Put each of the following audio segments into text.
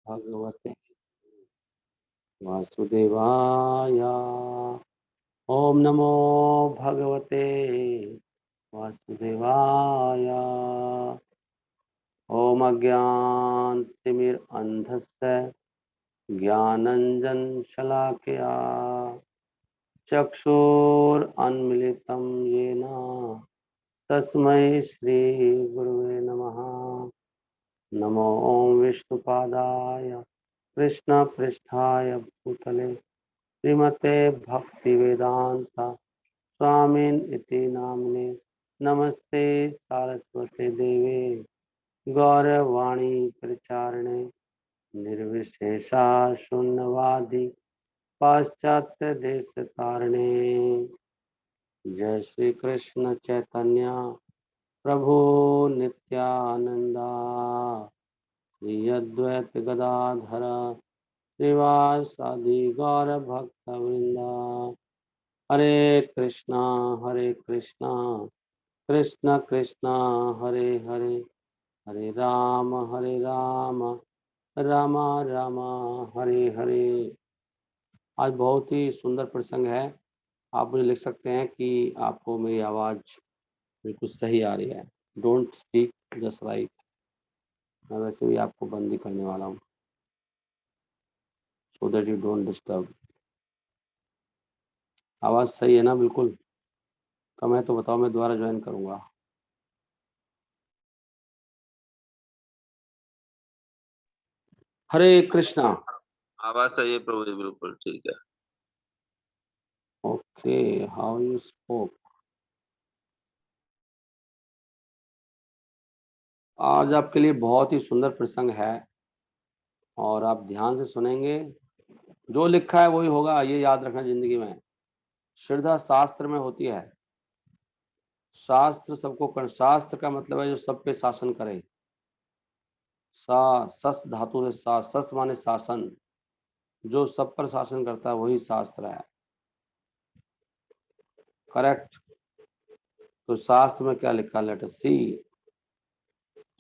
भगवते वासुदेवाय। ओम नमो भगवते वासुदेवाय। ओम अज्ञानतिमिरन्धस्य ज्ञानञ्जनशलाकया चक्षुरुन्मीलितं येन तस्मै श्रीगुरुवे नमः। नमो विष्णुपादाय कृष्णपृष्ठाय भूतले श्रीमते भक्तिवेदांत स्वामिन् इति नाम्ने। नमस्ते सारस्वते देवे गौरवाणी प्रचारिणे निर्विशेषा शून्यवादी पाश्चात्य देश तारिणे। जय श्री कृष्ण चैतन्य प्रभु नित्यानंदा श्री अद्वैत गदाधर श्रीवासादि गौर भक्त वृंदा। हरे कृष्णा कृष्ण कृष्णा हरे हरे, हरे राम राम राम हरे हरे। आज बहुत ही सुंदर प्रसंग है। आप मुझे लिख सकते हैं कि आपको मेरी आवाज़ बिल्कुल सही आ रही है। Don't speak just right. मैं वैसे भी आपको बंद ही करने वाला हूँ so that you don't disturb. आवाज़ सही है ना? बिल्कुल कम है तो बताओ, मैं दोबारा ज्वाइन करूँगा। हरे कृष्णा। आवाज सही है प्रभु जी, बिल्कुल ठीक है। Okay, how you spoke. आज आपके लिए बहुत ही सुंदर प्रसंग है और आप ध्यान से सुनेंगे। जो लिखा है वही होगा, ये याद रखना जिंदगी में। श्रद्धा शास्त्र में होती है। शास्त्र सबको कर, शास्त्र का मतलब है जो सब पे शासन करे। सस धातु से सस माने शासन। जो सब पर शासन करता है वही शास्त्र है। करेक्ट। तो शास्त्र में क्या लिखा? लेट अस सी।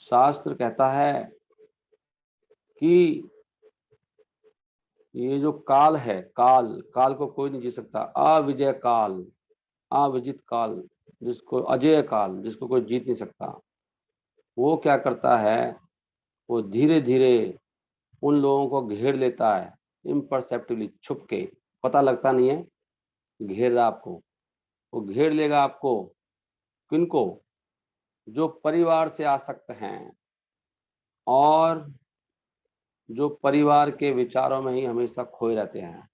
शास्त्र कहता है कि ये जो काल है, काल काल को कोई नहीं जीत सकता। अविजय काल, अविजित काल, जिसको अजय काल, जिसको कोई जीत नहीं सकता। वो क्या करता है? वो धीरे धीरे उन लोगों को घेर लेता है, इम्परसेप्टिवली, छुप के। पता लगता नहीं है घेर रहा आपको। वो घेर लेगा आपको। किनको? जो परिवार से आसक्त हैं और जो परिवार के विचारों में ही हमेशा खोए रहते हैं।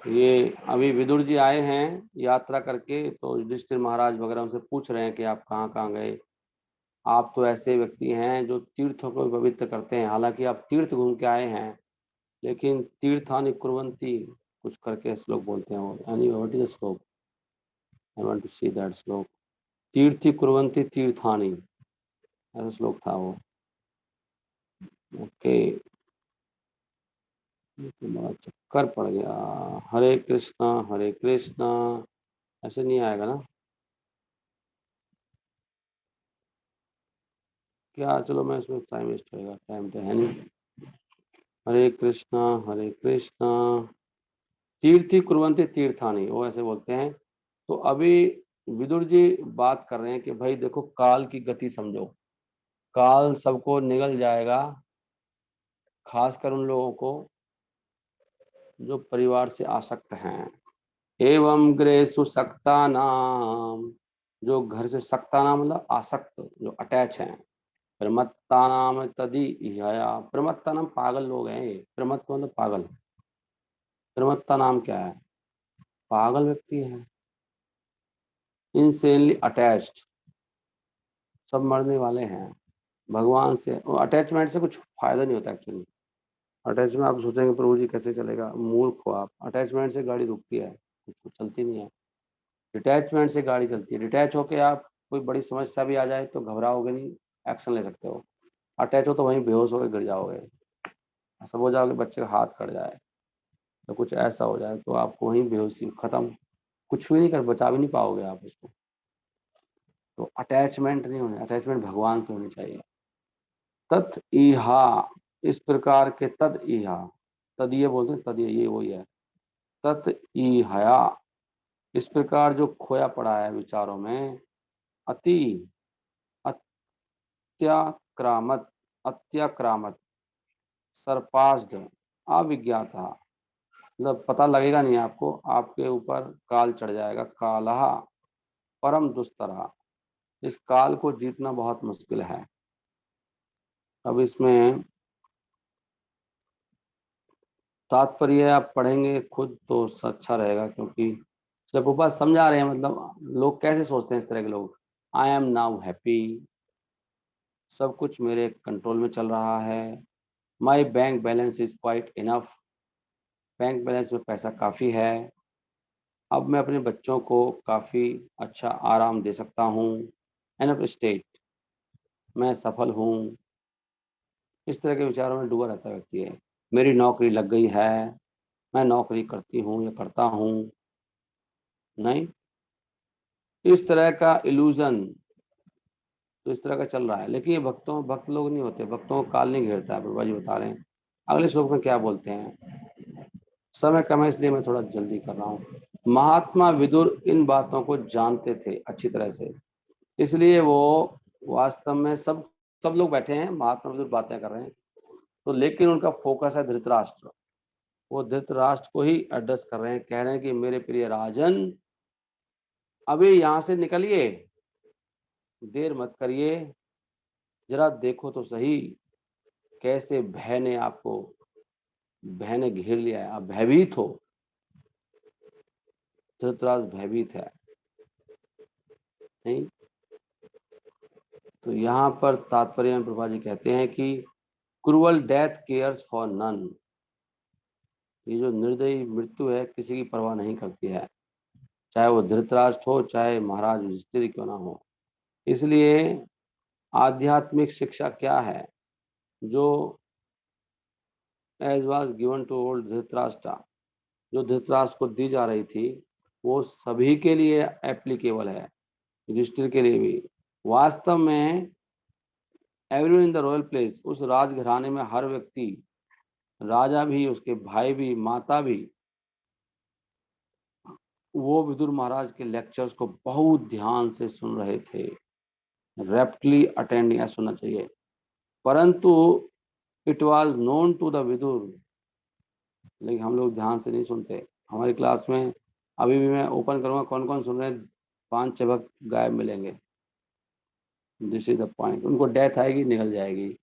ये अभी विदुर जी आए हैं यात्रा करके, तो युधिष्ठिर महाराज वगैरह उनसे पूछ रहे हैं कि आप कहाँ कहाँ गए। आप तो ऐसे व्यक्ति हैं जो तीर्थों को पवित्र करते हैं। हालांकि आप तीर्थ घूम के आए हैं, लेकिन तीर्थानि कुर्वन्ति कुछ करके श्लोक बोलते हैं वो। यानी what is the shloka? I want to see that shloka. तीर्थि कुर्वन्ति तीर्थानि, ऐसा श्लोक था वो। ओके, बड़ा चक्कर पड़ गया। हरे कृष्णा, ऐसे नहीं आएगा ना क्या? चलो मैं इसमें टाइम वेस्ट होएगा, टाइम तो है नहीं। हरे कृष्णा तीर्थि कुर्वन्ति तीर्थानि, वो ऐसे बोलते हैं। तो अभी विदुर जी बात कर रहे हैं कि भाई देखो, काल की गति समझो। काल सबको निगल जाएगा, खासकर उन लोगों को जो परिवार से आसक्त हैं। एवं ग्रेसु सक्ता नाम, जो घर से सक्ता नाम मतलब आसक्त, जो अटैच हैं। प्रमत्ता नाम तदी इहया, प्रमत्ता नाम पागल लोग हैं। प्रमत्त मतलब पागल। प्रमत्ता नाम क्या है? पागल व्यक्ति है। इनसेनली अटैच्ड, सब मरने वाले हैं भगवान से। अटैचमेंट से कुछ फायदा नहीं होता एक्चुअली। अटैचमेंट आप सोचेंगे प्रभु जी कैसे चलेगा, मूर्ख हो आप। अटैचमेंट से गाड़ी रुकती है, कुछ चलती नहीं है। डिटैचमेंट से गाड़ी चलती है। डिटैच होके आप कोई बड़ी समस्या भी आ जाए तो घबराओगे नहीं, एक्शन ले सकते हो। अटैच हो तो वहीं बेहोश होकर गिर जाओगे, सब हो जाओगे, बच्चे का हाथ कट जाए तो कुछ ऐसा हो जाए तो आपको वहीं बेहोशी, खत्म। कुछ भी नहीं कर, बचा भी नहीं पाओगे आप उसको। तो अटैचमेंट नहीं होनी, अटैचमेंट भगवान से होनी चाहिए। तत् इहा, इस प्रकार के तद इहा, तद ये बोलते हैं, तद ये वही है। तत् इहया, इस प्रकार जो खोया पड़ा है विचारों में, अति अत्याक्रामत, अत्याक्रामत, सरपास्ड, अविज्ञाता, मतलब पता लगेगा नहीं आपको, आपके ऊपर काल चढ़ जाएगा। कालहा परम दुस्तरा, इस काल को जीतना बहुत मुश्किल है। अब इसमें तात्पर्य आप पढ़ेंगे खुद तो अच्छा रहेगा, क्योंकि सिर्फ ऊपर समझा रहे हैं, मतलब लोग कैसे सोचते हैं इस तरह के लोग। आई एम नाउ हैप्पी, सब कुछ मेरे कंट्रोल में चल रहा है। My bank balance is quite enough, bank balance में पैसा काफ़ी है। अब मैं अपने बच्चों को काफ़ी अच्छा आराम दे सकता हूँ। एनफ स्टेट, मैं सफल हूँ। इस तरह के विचारों में डूबा रहता व्यक्ति है। मेरी नौकरी लग गई है, मैं नौकरी करती हूँ या करता हूँ। नहीं, इस तरह का इल्यूजन तो इस तरह का चल रहा है। लेकिन ये भक्त लोग नहीं होते, भक्तों को काल नहीं घेरता है। प्रभा जी बता रहे हैं अगले श्लोक में क्या बोलते हैं। समय कम है इसलिए मैं थोड़ा जल्दी कर रहा हूँ। महात्मा विदुर इन बातों को जानते थे अच्छी तरह से, इसलिए वो वास्तव में सब सब लोग बैठे हैं, महात्मा विदुर बातें कर रहे हैं तो, लेकिन उनका फोकस है धृतराष्ट्र। वो धृतराष्ट्र को ही एड्रेस कर रहे हैं, कह रहे हैं कि मेरे प्रिय राजन, अभी यहाँ से निकलिए, देर मत करिए, जरा देखो तो सही कैसे भय ने घेर लिया है। आप भयभीत हो, धृतराष्ट्र भयभीत है। नहीं, तो यहाँ पर तात्पर्य में प्रभा जी कहते हैं कि cruel death cares for none, ये जो निर्दयी मृत्यु है किसी की परवाह नहीं करती है, चाहे वो धृतराष्ट्र हो चाहे महाराज युधिष्ठिर क्यों ना हो। इसलिए आध्यात्मिक शिक्षा क्या है जो as was given to old Dhritarashtra, जो धृतराष्ट्र को दी जा रही थी, वो सभी के लिए एप्लीकेबल है, युधिष्ठिर के लिए भी। वास्तव में everyone in the royal place, उस राजघराने में हर व्यक्ति, राजा भी, उसके भाई भी, माता भी, वो विदुर महाराज के लेक्चर्स को बहुत ध्यान से सुन रहे थे। रेप्टली अटेंडिंग, ऐसा सुनना चाहिए। परंतु it was known to the Vidur, लेकिन हम लोग ध्यान से नहीं सुनते। हमारी क्लास में अभी भी मैं ओपन करूंगा कौन कौन सुन रहे हैं, 5-6 भक्त गायब मिलेंगे। This is the point. उनको डेथ आएगी, निकल जाएगी,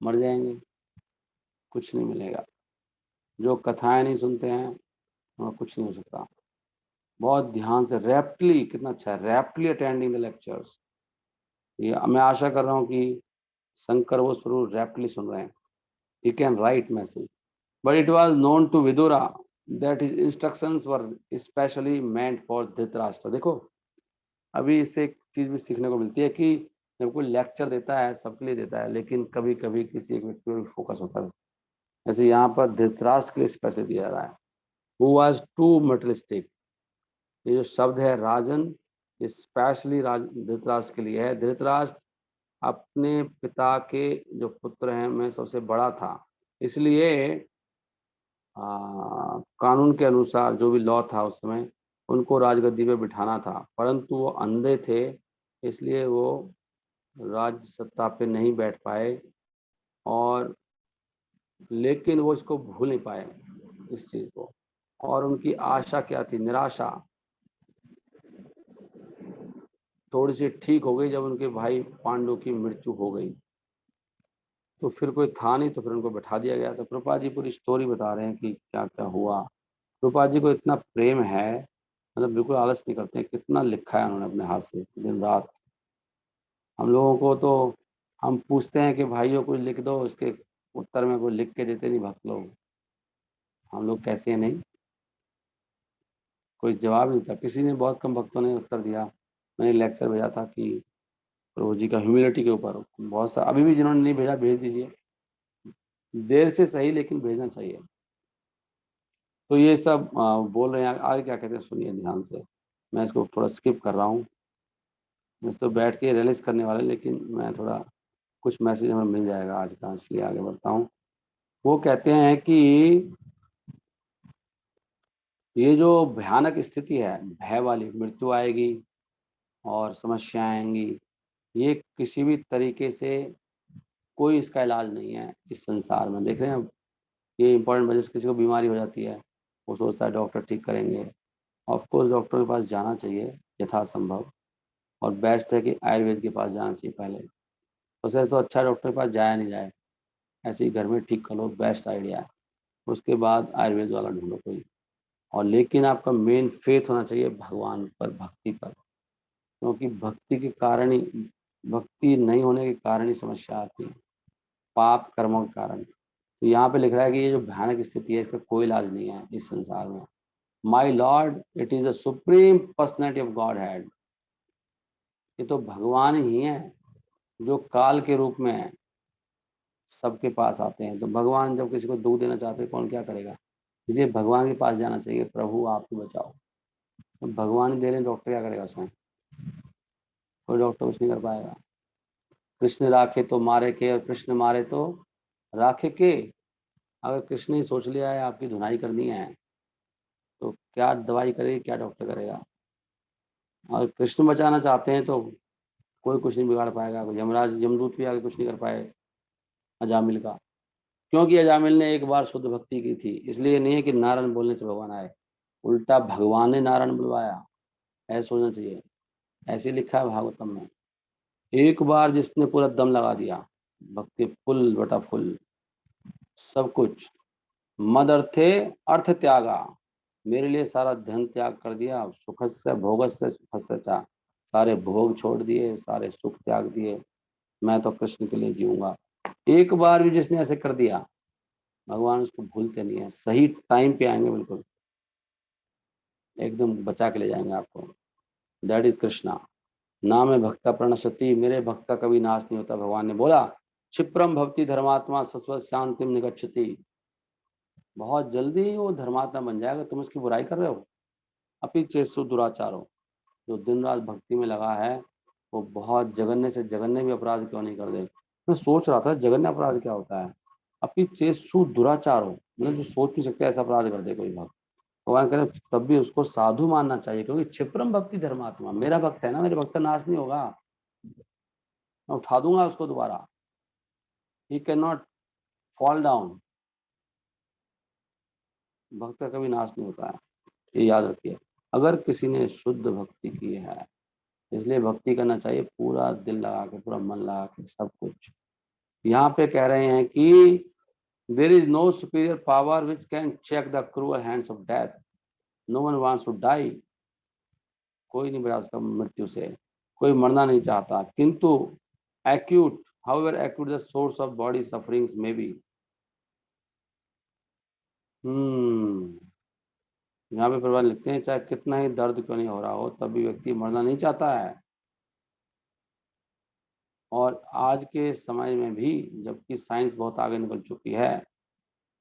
मर जाएंगे, कुछ नहीं मिलेगा। जो कथाएं नहीं सुनते हैं वहाँ कुछ नहीं हो सकता। बहुत ध्यान से, रैप्टली, कितना अच्छा है, रैप्टली अटेंडिंग द लेक्चर्स। ये मैं आशा कर रहा हूँ कि शंकर वो स्वरूप रैप्टली सुन रहे हैं। He can write message, but it was known to Vidura that his instructions were specially meant for Dhritarashtra. देखो, अभी इससे एक चीज भी सीखने को मिलती है कि जब कोई लेक्चर देता है सबके लिए देता है, लेकिन कभी कभी किसी एक व्यक्ति पर फोकस होता है। जैसे यहाँ पर धृतराष्ट्र के लिए स्पेशल दिया जा रहा है, हु वाज टू मटेरियलिस्टिक। ये जो शब्द है राजन, ये स्पेशली धृतराष्ट्र के लिए है। धृतराष्ट्र अपने पिता के जो पुत्र हैं में सबसे बड़ा था, इसलिए कानून के अनुसार जो भी लॉ था उस समय, उनको राजगद्दी पे बिठाना था, परंतु वो अंधे थे, इसलिए वो राज्य सत्ता पे नहीं बैठ पाए। और लेकिन वो इसको भूल नहीं पाए, इस चीज को। और उनकी आशा क्या थी, निराशा थोड़ी सी ठीक हो गई जब उनके भाई पांडु की मृत्यु हो गई। तो फिर कोई था नहीं, तो फिर उनको बैठा दिया गया। तो प्रभुपाद जी पूरी स्टोरी बता रहे हैं कि क्या क्या हुआ। प्रभुपाद जी को इतना प्रेम है, मतलब बिल्कुल आलस नहीं करते हैं। कितना लिखा है उन्होंने अपने हाथ से दिन रात। हम लोगों को तो, हम पूछते हैं कि भाइयों कुछ लिख दो, उसके उत्तर में कोई लिख के देते नहीं भक्त लोग। हम लोग कैसे हैं, नहीं, कोई जवाब नहीं था। किसी ने, बहुत कम भक्तों ने उत्तर दिया। मैंने लेक्चर भेजा था कि प्रभु जी का ह्यूमिलिटी के ऊपर, बहुत सा अभी भी जिन्होंने नहीं भेजा भेज दीजिए, देर से सही लेकिन भेजना चाहिए। तो ये सब बोल रहे हैं। आगे क्या कहते हैं सुनिए ध्यान से। मैं इसको थोड़ा स्किप कर रहा हूँ। मैं तो बैठ के रियलाइज करने वाला, लेकिन मैं थोड़ा कुछ मैसेज हमें मिल जाएगा आज का, इसलिए आगे बढ़ता हूँ। वो कहते हैं कि ये जो भयानक स्थिति है, भय वाली, मृत्यु आएगी और समस्याएं आएंगी, ये किसी भी तरीके से कोई इसका इलाज नहीं है इस संसार में। देख रहे हैं, ये इंपॉर्टेंट वजह से किसी को बीमारी हो जाती है, वो सोचता है डॉक्टर ठीक करेंगे। ऑफ कोर्स डॉक्टर के पास जाना चाहिए यथासंभव, और बेस्ट है कि आयुर्वेद के पास जाना चाहिए पहले। उससे तो अच्छा डॉक्टर के पास जाया नहीं जाए, ऐसे ही घर में ठीक कर लो, बेस्ट आइडिया है। उसके बाद आयुर्वेद वाला ढूंढो कोई। और लेकिन आपका मेन फेथ होना चाहिए भगवान पर, भक्ति पर, क्योंकि भक्ति के कारण ही, भक्ति नहीं होने के कारण ही समस्या आती है, पाप कर्मों के कारण। तो यहाँ पे लिख रहा है कि ये जो भयानक स्थिति है, इसका कोई इलाज नहीं है इस संसार में। My lord, it is the supreme personality of God had. ये तो भगवान ही है जो काल के रूप में है, सबके पास आते हैं। तो भगवान जब किसी को दुख देना चाहते हैं, कौन क्या करेगा? इसलिए भगवान के पास जाना चाहिए, प्रभु आप ही बचाओ। तो भगवान ही दे रहे हैं, डॉक्टर क्या करेगा उसमें? कोई डॉक्टर कुछ नहीं कर पाएगा। कृष्ण राखे तो मारे के, और कृष्ण मारे तो राखे के। अगर कृष्ण ने सोच लिया है आपकी धुनाई करनी है, तो क्या दवाई करेगी, क्या डॉक्टर करेगा? और कृष्ण बचाना चाहते हैं तो कोई कुछ नहीं बिगाड़ पाएगा, कोई यमराज यमदूत भी आगे कुछ नहीं कर पाए अजामिल का। क्योंकि अजामिल ने एक बार शुद्ध भक्ति की थी, इसलिए नहीं है कि नारायण बोलने से भगवान आए, उल्टा भगवान ने नारायण बुलवाया, ऐसा सोचना चाहिए। ऐसे लिखा है भागवतम में। एक बार जिसने पूरा दम लगा दिया, भक्ति फुल बटा फुल, सब कुछ, मद अर्थे अर्थ त्यागा, मेरे लिए सारा धन त्याग कर दिया, सुखस्य भोगस्य सुखस्य चा, सारे भोग छोड़ दिए, सारे सुख त्याग दिए, मैं तो कृष्ण के लिए जीऊंगा। एक बार भी जिसने ऐसे कर दिया, भगवान उसको भूलते नहीं है, सही टाइम पे आएंगे, बिल्कुल एकदम बचा के ले जाएंगे आपको। That is Krishna. नाम है भक्ता प्रणश्यति, मेरे भक्त का कभी नाश नहीं होता। भगवान ने बोला, क्षिप्रम भक्ति धर्मात्मा शश्वत शांतिम निगच्छति। बहुत जल्दी ही वो धर्मात्मा बन जाएगा, तुम उसकी बुराई कर रहे हो। अपि चेसु दुराचारो, जो दिन रात भक्ति में लगा है, वो बहुत जघन्य से जघन्य भी अपराध क्यों नहीं कर दे। मैं सोच रहा था जघन्य अपराध क्या होता है। अपि चेसु दुराचारो, मतलब जो सोच नहीं सकते ऐसा अपराध कर दे कोई भक्त, भगवान कह रहे तब भी उसको साधु मानना चाहिए, क्योंकि क्षिप्रम भक्ति धर्मात्मा, मेरा भक्त है ना, मेरे भक्त का नाश नहीं होगा, मैं उठा दूंगा उसको दोबारा। He can not fall down. भक्त का कभी नाश नहीं होता है, ये याद रखिए। अगर किसी ने शुद्ध भक्ति की है, इसलिए भक्ति करना चाहिए पूरा दिल लगा के, पूरा मन लगा के, सब कुछ। यहाँ पे कह रहे हैं कि there is no superior power which can check the cruel hands of death, no one wants to die. कोई नहीं बचा सकता मृत्यु से, कोई मरना नहीं चाहता, किंतु acute, however acute the source of body sufferings may be. यहाँ पे प्रभाव लिखते हैं, चाहे कितना ही दर्द क्यों नहीं हो रहा हो, तब भी व्यक्ति मरना नहीं चाहता है। और आज के समय में भी, जबकि साइंस बहुत आगे निकल चुकी है,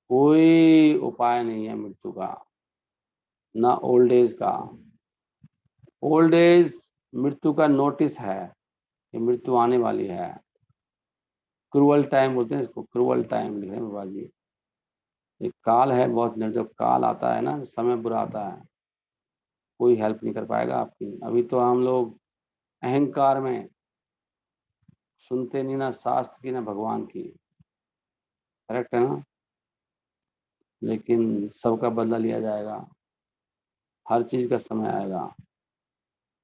कोई उपाय नहीं है मृत्यु का, ना ओल्ड एज का। ओल्ड एज मृत्यु का नोटिस है कि मृत्यु आने वाली है। क्रूअल टाइम बोलते हैं इसको, क्रूअल टाइम लिख रहे हैं बाबा जी। एक काल है बहुत निर्जब, काल आता है ना, समय बुरा आता है, कोई हेल्प नहीं कर पाएगा आपकी। अभी तो हम लोग अहंकार में सुनते नहीं, ना शास्त्र की ना भगवान की, करेक्ट है ना? लेकिन सबका बदला लिया जाएगा, हर चीज का समय आएगा।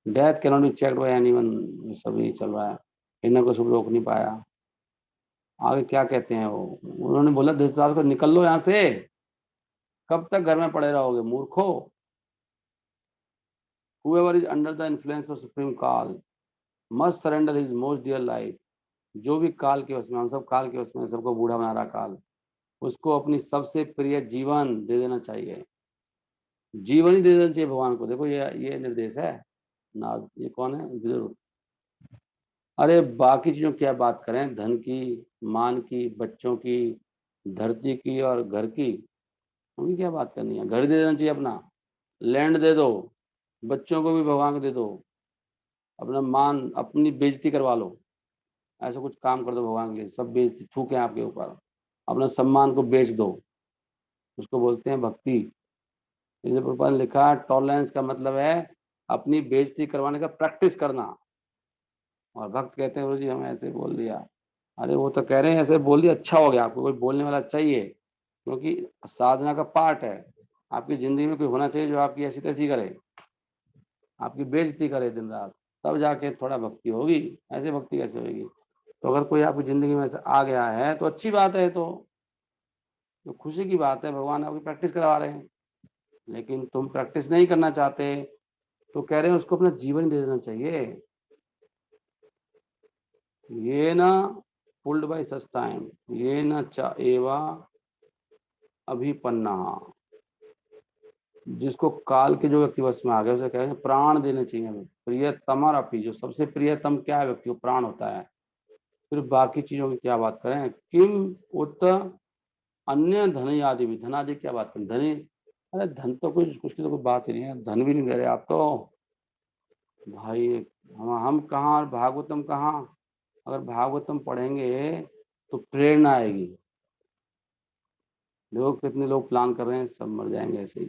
Death cannot be checked by anyone, ये सभी चल रहा है, इन्हें कुछ रोक नहीं पाया। आगे क्या कहते हैं वो, उन्होंने बोला धृतराष्ट्र को, निकल लो यहाँ से, कब तक घर में पड़े रहोगे मूर्खो। whoever is under the influence of supreme काल must surrender his most dear life। जो भी काल के वश में, हम सब काल के वश में, सबको बूढ़ा बना रहा काल, उसको अपनी सबसे प्रिय जीवन दे देना चाहिए, जीवन ही दे देना चाहिए भगवान को। देखो ये निर्देश है ना, ये कौन है, विदुर। अरे बाकी चीजों की क्या बात करें, धन की, मान की, बच्चों की, धरती की और घर की, उनकी क्या बात करनी है। घर दे देना चाहिए अपना, लैंड दे दो, बच्चों को भी भगवान को दे दो, अपना मान, अपनी बेइज्जती करवा लो, ऐसा कुछ काम कर दो भगवान के लिए, सब बेइज्जती थूके आपके ऊपर, अपना सम्मान को बेच दो, उसको बोलते हैं भक्ति। जैसे प्रभुपाद ने लिखा, टॉलरेंस का मतलब है अपनी बेइज्जती करवाने का प्रैक्टिस करना। और भक्त कहते हैं गुरु जी हमें ऐसे बोल दिया। अरे वो तो कह रहे हैं ऐसे बोल दिया, अच्छा हो गया, आपको कोई बोलने वाला चाहिए, क्योंकि साधना का पार्ट है। आपकी जिंदगी में कोई होना चाहिए जो आपकी ऐसी तैसी करे, आपकी बेइज्जती करे दिन रात, तब जाके थोड़ा भक्ति होगी। ऐसे भक्ति कैसे होगी? तो अगर कोई आपकी जिंदगी में ऐसे आ गया है तो अच्छी बात है, तो खुशी की बात है, भगवान आपकी प्रैक्टिस करवा रहे हैं। लेकिन तुम प्रैक्टिस नहीं करना चाहते, तो कह रहे हैं उसको अपना जीवन दे देना चाहिए। ये ना पुल्ड बाय सच टाइम, ये न चा एवा अभिपन्ना, जिसको काल के जो व्यक्ति वश में आ गए उसे कहते हैं प्राण देने चाहिए हमें। प्रियतमर अपी, जो सबसे प्रियतम क्या है व्यक्ति को, प्राण होता है। फिर बाकी चीजों की क्या बात करें, किम उत अन्य धन आदि भी, धन आदि क्या बात करें, धनी, अरे धन तो कुछ कुछ की तो कोई बात ही नहीं है, धन भी नहीं दे रहे आप तो भाई। हम कहाँ और भागवतम कहाँ? अगर भागवतम पढ़ेंगे तो प्रेरणा आएगी। लोग कितने लोग प्लान कर रहे हैं, सब मर जाएंगे ऐसे ही।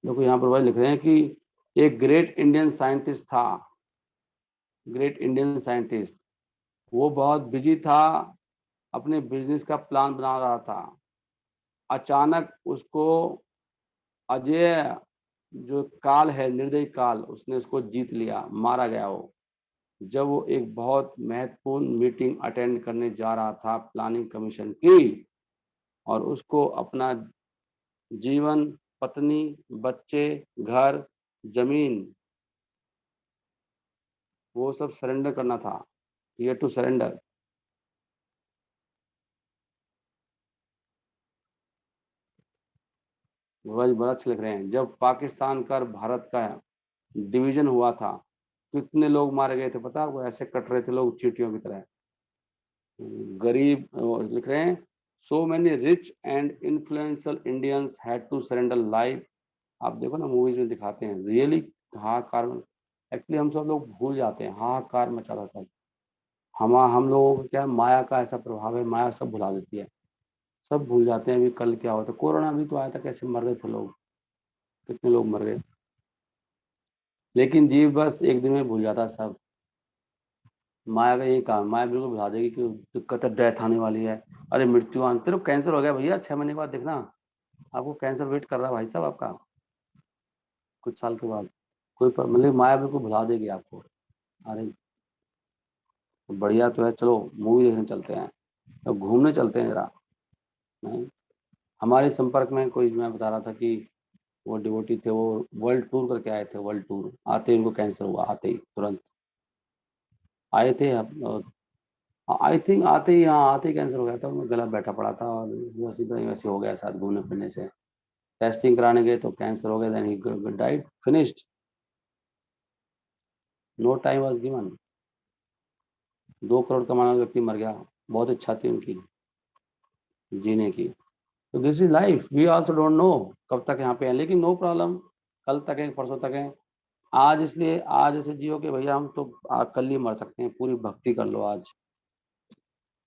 देखो यहाँ पर भाई लिख रहे हैं कि एक ग्रेट इंडियन साइंटिस्ट था, ग्रेट इंडियन साइंटिस्ट, वो बहुत बिजी था, अपने बिजनेस का प्लान बना रहा था। अचानक उसको अजय जो काल है, निर्दयी काल, उसने उसको जीत लिया, मारा गया वो, जब वो एक बहुत महत्वपूर्ण मीटिंग अटेंड करने जा रहा था प्लानिंग कमीशन की। और उसको अपना जीवन, पत्नी, बच्चे, घर, जमीन, वो सब सरेंडर करना था, ये टू सरेंडर। वह बड़ा अच्छा लिख रहे हैं, जब पाकिस्तान का और भारत का डिवीजन हुआ था, कितने लोग मारे गए थे पता है आपको? ऐसे कट रहे थे लोग चींटियों की तरह, गरीब। लिख रहे हैं, so many rich and influential Indians had to surrender life. आप देखो ना मूवीज में दिखाते हैं, रियली हाहाकार। एक्चुअली हम सब लोग भूल जाते हैं, हाहाकार मचा था तब। हम लोगों का क्या है, माया का ऐसा प्रभाव है, माया सब भुला देती है, सब भूल जाते हैं। अभी कल क्या हुआ था, कोरोना भी तो आया था, कैसे मर रहे थे लोग, कितने लोग मर गए। लेकिन जीव बस एक दिन में भूल जाता सब। माया का यही काम, माया बिल्कुल भुला देगी कि दिक्कत है, डेथ आने वाली है, अरे मृत्यु आने, तेरे को कैंसर हो गया भैया, 6 महीने बाद देखना, आपको कैंसर वेट कर रहा है भाई साहब आपका, कुछ साल के बाद। मतलब माया बिल्कुल भुला देगी आपको। अरे तो बढ़िया तो है, चलो मूवी देखने चलते हैं, तो घूमने चलते हैं जरा। नहीं, हमारे संपर्क में कोई, मैं बता रहा था कि वो डिवोटी थे, वो वर्ल्ड टूर करके आए थे, वर्ल्ड टूर, आते ही उनको कैंसर हुआ, आते ही तुरंत आए थे। आई थिंक आते ही, हाँ आते ही कैंसर हो गया था, उनका गला बैठा पड़ा था, और वैसे तो वैसे हो गया शायद घूमने फिरने से। टेस्टिंग कराने गए तो कैंसर हो गया, then he died, finished, no time was given. 2 crore कमाने वाला व्यक्ति मर गया, बहुत इच्छा थी उनकी जीने की। तो this is life, we also don't know कब तक यहाँ पे है, लेकिन नो प्रॉब्लम, कल तक है, परसों तक है। आज इसलिए आज ऐसे जियो कि भैया हम तो कल ही मर सकते हैं, पूरी भक्ति कर लो आज,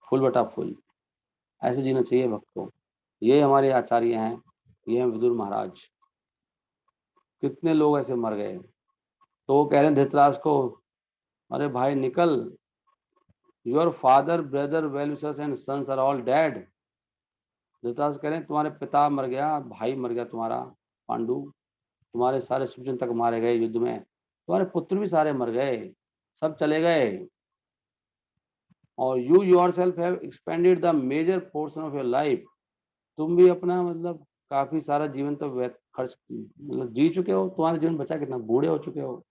फुल बटा फुल, ऐसे जीना चाहिए भक्त को। ये हमारे आचार्य हैं, ये हैं विदुर महाराज। कितने लोग ऐसे मर गए, तो वो कह रहे हैं धृतराज को, अरे भाई निकल, your father, brother, well wishers and sons are all dead. Dhritraj कह रहे हैं तुम्हारे पिता मर गया, भाई मर गया तुम्हारा पांडु, तुम्हारे सारे शुभचिंतक मारे गए युद्ध में, तुम्हारे पुत्र भी सारे मर गए, सब चले गए, और you yourself have expended the major portion of your life, तुम भी अपना मतलब काफी सारा जीवन तो खर्च मतलब जी चुके हो, तुम्हारा जीवन बचा कितना, बूढ़े हो चुके हो,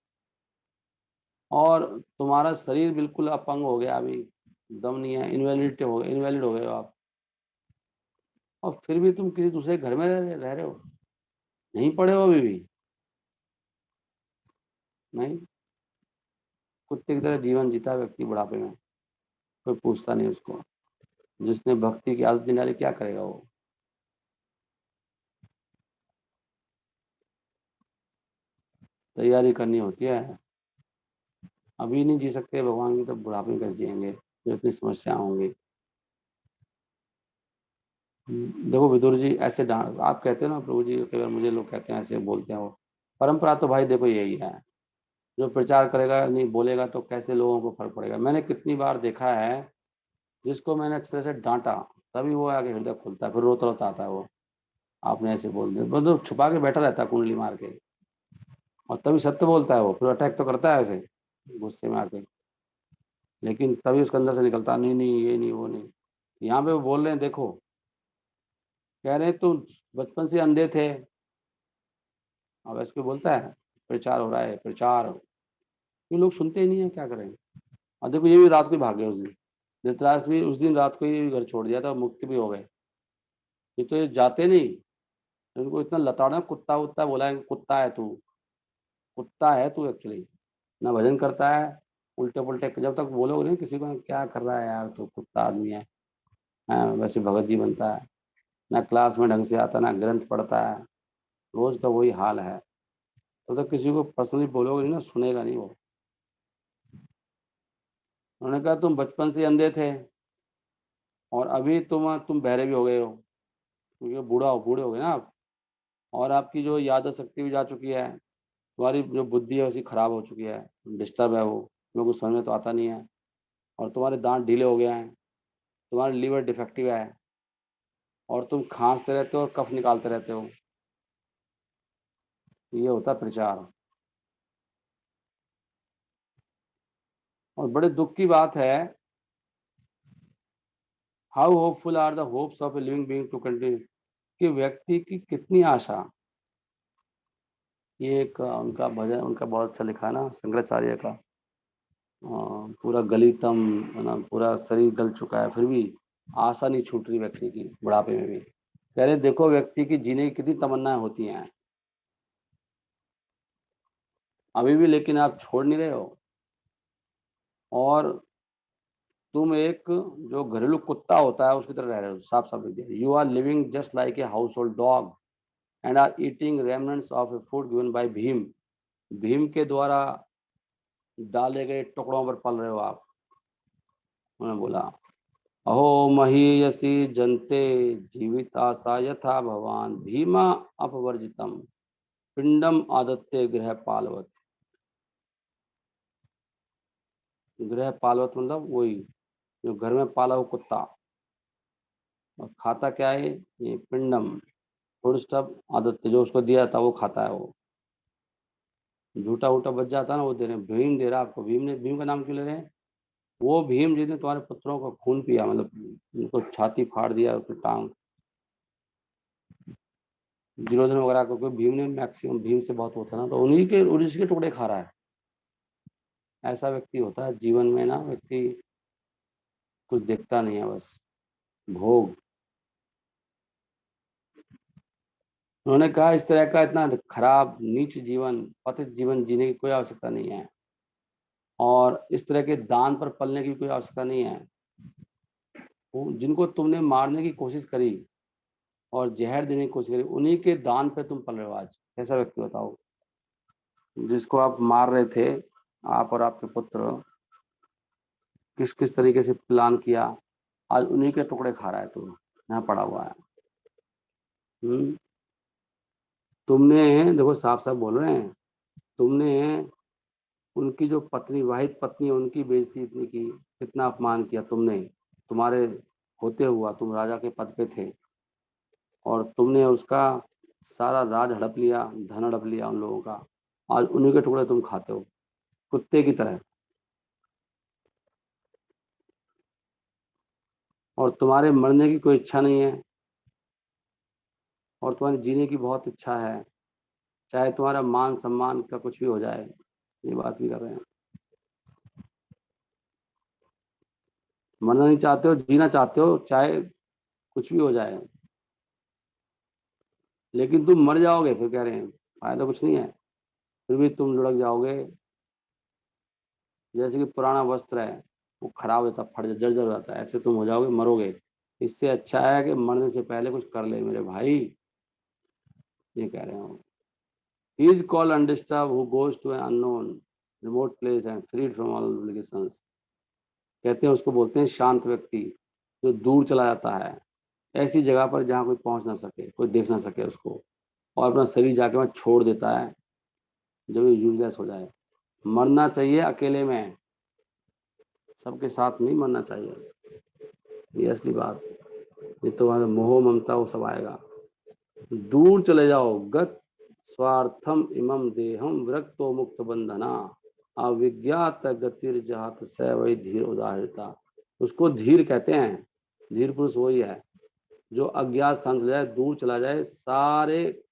और तुम्हारा शरीर बिल्कुल अपंग हो गया, अभी दम नहीं है, इनवैलिड हो गए हो आप, और फिर भी तुम किसी दूसरे घर में रह रहे हो, नहीं पढ़े हो अभी भी, नहीं, कुत्ते की तरह जीवन जीता व्यक्ति बुढ़ापे में, कोई पूछता नहीं उसको। जिसने भक्ति की आदत नहीं डाली क्या करेगा वो? तैयारी करनी होती है, अभी नहीं जी सकते भगवान की, तो बुढ़ापे में कैसे जिएंगे, जो इतनी समस्या होंगी। देखो विदुर जी ऐसे डांट, आप कहते हो ना प्रभु जी, कई बार मुझे लोग कहते हैं ऐसे बोलते हैं, वो परंपरा तो भाई देखो यही है। जो प्रचार करेगा नहीं बोलेगा तो कैसे लोगों को फर्क पड़ेगा। मैंने कितनी बार देखा है, जिसको मैंने अक्सर से डांटा, तभी वो आगे हृदय खुलता है, फिर रोता रोता आता है वो, आपने ऐसे बोल दिया, मतलब छुपा के बैठा रहता है कुंडली मार के, और तभी सत्य बोलता है वो, फिर अटैक तो करता है ऐसे गुस्से में आके, लेकिन तभी उसके अंदर से निकलता नहीं नहीं ये नहीं वो नहीं। यहाँ पे वो बोल रहे हैं देखो, कह रहे हैं तुम बचपन से अंधे थे, अब ऐसे बोलता है प्रचार हो रहा है प्रचार, ये लोग सुनते ही नहीं है, क्या करें। और देखो ये भी रात को ही भाग गए उस दिन, धृतराष्ट्र भी उस दिन रात को ही घर छोड़ दिया था, मुक्ति भी हो गए। ये तो ये जाते नहीं, इनको इतना लताड़ना, कुत्ता उत्ता बोला है, कुत्ता है तू, कुत्ता है तू एक्चुअली, ना भजन करता है, उल्टे पुल्टे जब तक बोलोगे नहीं किसी को क्या कर रहा है यार तू, कुत्ता आदमी है, हाँ, वैसे भगत जी बनता है, ना क्लास में ढंग से आता, ना ग्रंथ पढ़ता है, रोज का वही हाल है। तो किसी को पर्सनली बोलोगे नहीं ना, सुनेगा नहीं वो। उन्होंने कहा तुम बचपन से अंधे थे, और अभी तुम बहरे भी हो गए हो, क्योंकि बूढ़े हो गए ना आप, और आपकी जो याद शक्ति भी जा चुकी है, तुम्हारी जो बुद्धि है उसकी खराब हो चुकी है, डिस्टर्ब है वो, तुम्हें कुछ समझ में तो आता नहीं है, और तुम्हारे दांत ढीले हो गए हैं, तुम्हारा लीवर डिफेक्टिव है, और तुम खांसते रहते हो और कफ निकालते रहते हो। ये होता है प्रचार। और बड़े दुख की बात है, how hopeful are the hopes of a living being to continue, कि व्यक्ति की कितनी आशा। ये एक उनका भजन, उनका बहुत अच्छा लिखा है ना शंकराचार्य का, पूरा गलितम है ना, पूरा शरीर गल चुका है, फिर भी आशा नहीं छूट रही व्यक्ति की बुढ़ापे में भी। कह रहे देखो व्यक्ति की जीने की कितनी तमन्नाएं होती हैं अभी भी, लेकिन आप छोड़ नहीं रहे हो। और तुम एक जो घरेलू कुत्ता होता है उसकी तरह रह रहे हो, साफ साफ लिख दिया, you are living just like a household dog and are eating remnants of a food given by Bhim. Bhim के द्वारा डाले गए टुकड़ों पर पल रहे हो आप। उन्होंने बोला अहो महीयसी जनते जीविताशा यथा भवान भीमा अपवर्जितम पिंडम आदत्ते गृह पालवत। गृह पालवत मतलब वही जो घर में पाला हुआ कुत्ता, और खाता क्या है, ये पिंडम, फूड स्टफ आदत्य, जो उसको दिया था वो खाता है वो। झूठा वूटा बच जाता है ना वो दे रहे हैं, भीम दे रहा है आपको। भीम ने, भीम का नाम क्यों ले रहे हैं, वो भीम जिसने तुम्हारे पुत्रों का खून पिया, मतलब उनको छाती फाड़ दिया, उसकी टांग, दुर्योधन वगैरह को, क्योंकि भीम ने मैक्सिमम, भीम से बहुत होता है ना, तो उन्हीं के टुकड़े खा रहा है। ऐसा व्यक्ति होता है जीवन में ना, व्यक्ति कुछ देखता नहीं है, बस भोग। उन्होंने कहा इस तरह का इतना खराब नीच जीवन, पतित जीवन जीने की कोई आवश्यकता नहीं है, और इस तरह के दान पर पलने की कोई आवश्यकता नहीं है। जिनको तुमने मारने की कोशिश करी और जहर देने की कोशिश करी, उन्हीं के दान पे तुम पल रहे हो आज। ऐसा व्यक्ति बताओ, जिसको आप मार रहे थे, आप और आपके पुत्र, किस किस तरीके से प्लान किया, आज उन्हीं के टुकड़े खा रहा है तुम, यहाँ पड़ा हुआ है। हम्म। तुमने, देखो साफ साफ बोल रहे हैं, तुमने उनकी जो पत्नी, वाहिद पत्नी, उनकी बेइज्जती इतनी की, कितना अपमान किया तुमने, तुम्हारे होते हुआ तुम राजा के पद पे थे, और तुमने उसका सारा राज हड़प लिया, धन हड़प लिया उन लोगों का, आज उन्हीं के टुकड़े तुम खाते हो कुत्ते की तरह। और तुम्हारे मरने की कोई इच्छा नहीं है, और तुम्हारी जीने की बहुत इच्छा है, चाहे तुम्हारा मान सम्मान का कुछ भी हो जाए। ये बात भी कर रहे हैं, मरना नहीं चाहते हो, जीना चाहते हो, चाहे कुछ भी हो जाए, लेकिन तुम मर जाओगे, फिर कह रहे हैं फायदा कुछ नहीं है, फिर भी तुम लुढ़क जाओगे, जैसे कि पुराना वस्त्र है, वो खराब हो जाता, फट जर्जर हो जाता है, ऐसे तुम हो जाओगे, मरोगे। इससे अच्छा है कि मरने से पहले कुछ कर ले मेरे भाई, ये कह रहे हो। He is called undisturbed who goes to an unknown, remote place and free from all obligations. कहते हैं उसको बोलते हैं शांत व्यक्ति, जो दूर चला जाता है ऐसी जगह पर जहाँ कोई पहुंच ना सके, कोई देख ना सके उसको, और अपना शरीर जाके वहां छोड़ देता है जब ये यूजलेस हो जाए। मरना चाहिए अकेले में, सबके साथ नहीं मरना चाहिए, ये असली बात। ये तो वहां मोह ममता वो सब आएगा। दूर चले जाओ, गत स्वार्थम इमम देहम विरक्तो मुक्त बंधना, अविज्ञात गतिर जहात से वही धीर उदाहरता। उसको धीर कहते हैं। धीर पुरुष वही है जो अज्ञात स्थान चला जाए, दूर चला जाए, सारे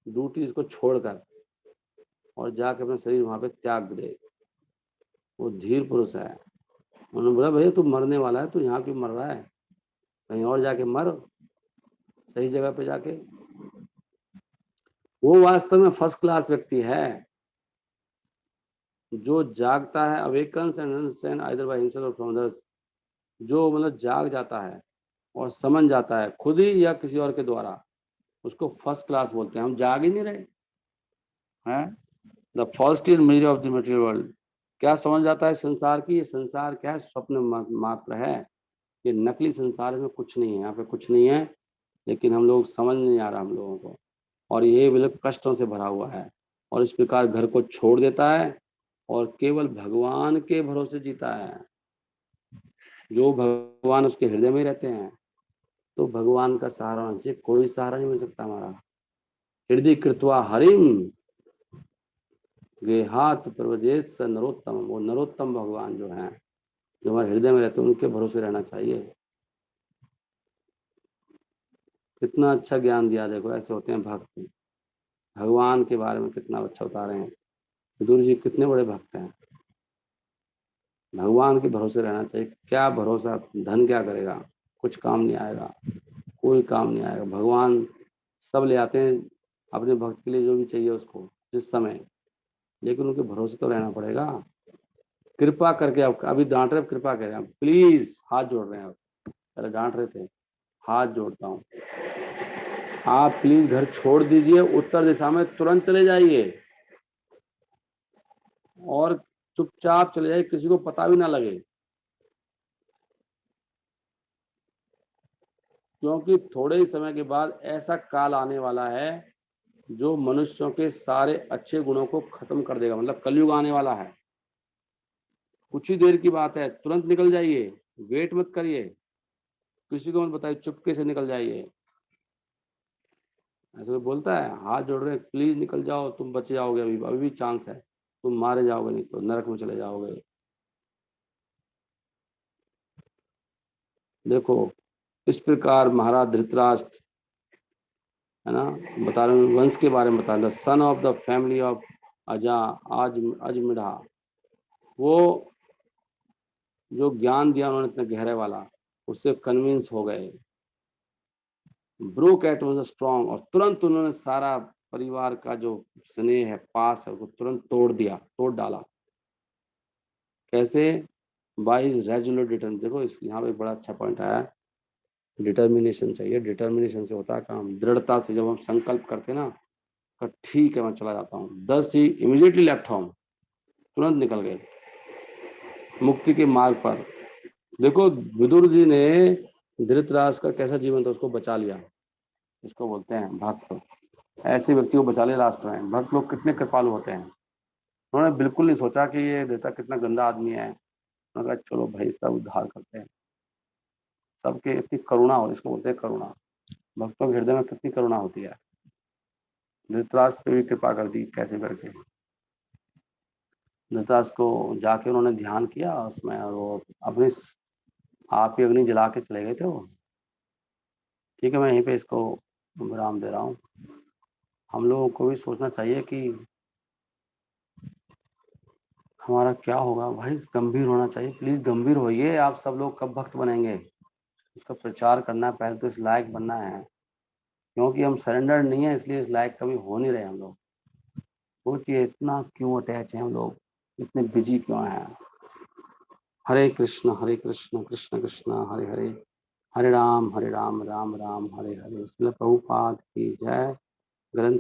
ड्यूटीज को छोड़कर और जाके अपना शरीर वहां पे त्याग दे, वो धीर पुरुष है। उन्होंने बोला भैया तू मरने वाला है, तू यहाँ क्यों मर रहा है, कहीं और जाके मर, सही जगह पे जाके। वो वास्तव में फर्स्ट क्लास व्यक्ति है जो जागता है, awakens and understand either by himself और फ्रॉम अदर्स, जो मतलब जाग जाता है और समझ जाता है खुद ही या किसी और के द्वारा, उसको फर्स्ट क्लास बोलते हैं। हम जाग ही नहीं रहे हैं। The falsity and misery of the material world, क्या समझ जाता है संसार की, ये संसार क्या है, स्वप्न मात्र है, ये नकली संसार, में कुछ नहीं है, यहाँ पे कुछ नहीं है, लेकिन हम लोग समझ नहीं आ रहा हम लोगों को, और ये बिल्कुल कष्टों से भरा हुआ है, और इस प्रकार घर को छोड़ देता है और केवल भगवान के भरोसे जीता है। जो भगवान उसके हृदय में रहते हैं, तो भगवान का सहारा होना चाहिए, कोई सहारा नहीं मिल सकता हमारा। हृदय कृत्वा हरिम गेहात प्रवजेत स नरोत्तम, वो नरोत्तम भगवान जो है, जो हमारे हृदय में रहते हैं, उनके भरोसे रहना चाहिए। कितना अच्छा ज्ञान दिया, देखो ऐसे होते हैं भक्त, भगवान के बारे में कितना अच्छा बता रहे हैं। विदुर जी कितने बड़े भक्त हैं। भगवान के भरोसे रहना चाहिए। क्या भरोसा, धन क्या करेगा, कुछ काम नहीं आएगा, कोई काम नहीं आएगा। भगवान सब ले आते हैं अपने भक्त के लिए जो भी चाहिए उसको जिस समय, लेकिन उनके भरोसे तो रहना पड़ेगा। कृपा करके, आप अभी डांट रहे, कृपा करें, प्लीज हाथ जोड़ रहे हैं आप, पहले डांट रहे थे, हाथ जोड़ता हूँ, आप प्लीज घर छोड़ दीजिए, उत्तर दिशा में तुरंत चले जाइए और चुपचाप चले जाइए, किसी को पता भी ना लगे, क्योंकि थोड़े ही समय के बाद ऐसा काल आने वाला है जो मनुष्यों के सारे अच्छे गुणों को खत्म कर देगा। मतलब कलयुग आने वाला है, कुछ ही देर की बात है, तुरंत निकल जाइए, वेट मत करिए, किसी को मत बताइए, चुपके से निकल जाइए। ऐसे कोई बोलता है, हाथ जोड़ रहे, प्लीज निकल जाओ, तुम बच जाओगे, अभी अभी भी चांस है, तुम मारे जाओगे नहीं तो नरक में चले जाओगे। देखो इस प्रकार महाराज धृतराष्ट्र, है ना, बता रहे हैं वंश के बारे में, बता रहे, son of the family of अजा आज अजमिढ़ा, वो जो ज्ञान दिया उन्होंने इतना गहरे वाला, उससे कन्विंस हो गए। ब्रोक एट वाज स्ट्रॉन्ग, और तुरंत उन्होंने सारा परिवार का जो स्नेह है, पास है, उसको तुरंत तोड़ दिया, तोड़ डाला। कैसे? By his regular determination. देखो इस यहाँ पे बड़ा अच्छा पॉइंट आया, डिटर्मिनेशन चाहिए, डिटर्मिनेशन से होता है काम। दृढ़ता से जब हम संकल्प करते हैं ना, तो ठीक है मैं चला जाता हूँ, 10 ही इमीडिएटली लेफ्ट होम, तुरंत निकल गए मुक्ति के मार्ग पर। देखो विदुर जी ने धृतराष्ट्र का कैसा जीवन था, उसको बचा लिया। इसको बोलते हैं भक्त, ऐसे व्यक्ति को बचा ले लास्ट में। भक्त लोग कितने कृपालु होते हैं, उन्होंने बिल्कुल नहीं सोचा कि ये देवता कितना गंदा आदमी है, उन्होंने कहा चलो भाई इसका उद्धार करते हैं। सबके इतनी करुणा हो, इसको बोलते हैं करुणा। भक्तों के हृदय में कितनी करुणा होती है। धृतराष्ट्र पे भी कृपा कर दी कैसे करके। धृतराष्ट्र को जाके उन्होंने ध्यान किया उसमें, और वो अपनी आप ही अग्नि जला के चले गए थे वो। ठीक है, मैं यहीं पे इसको विराम दे रहा हूँ। हम लोगों को भी सोचना चाहिए कि हमारा क्या होगा। भाई गंभीर होना चाहिए, प्लीज गंभीर होइए। आप सब लोग कब भक्त बनेंगे, इसका प्रचार करना है, पहले तो इस लायक बनना है, क्योंकि हम सरेंडर नहीं है, इसलिए इस लायक कभी हो नहीं रहे हम लोग। सोचिए इतना क्यों अटैच है हम लोग, इतने बिजी क्यों हैं। हरे कृष्ण कृष्ण कृष्ण हरे हरे, हरे राम राम राम हरे हरे। इसलिए प्रभुपाद की जय। ग्रंथ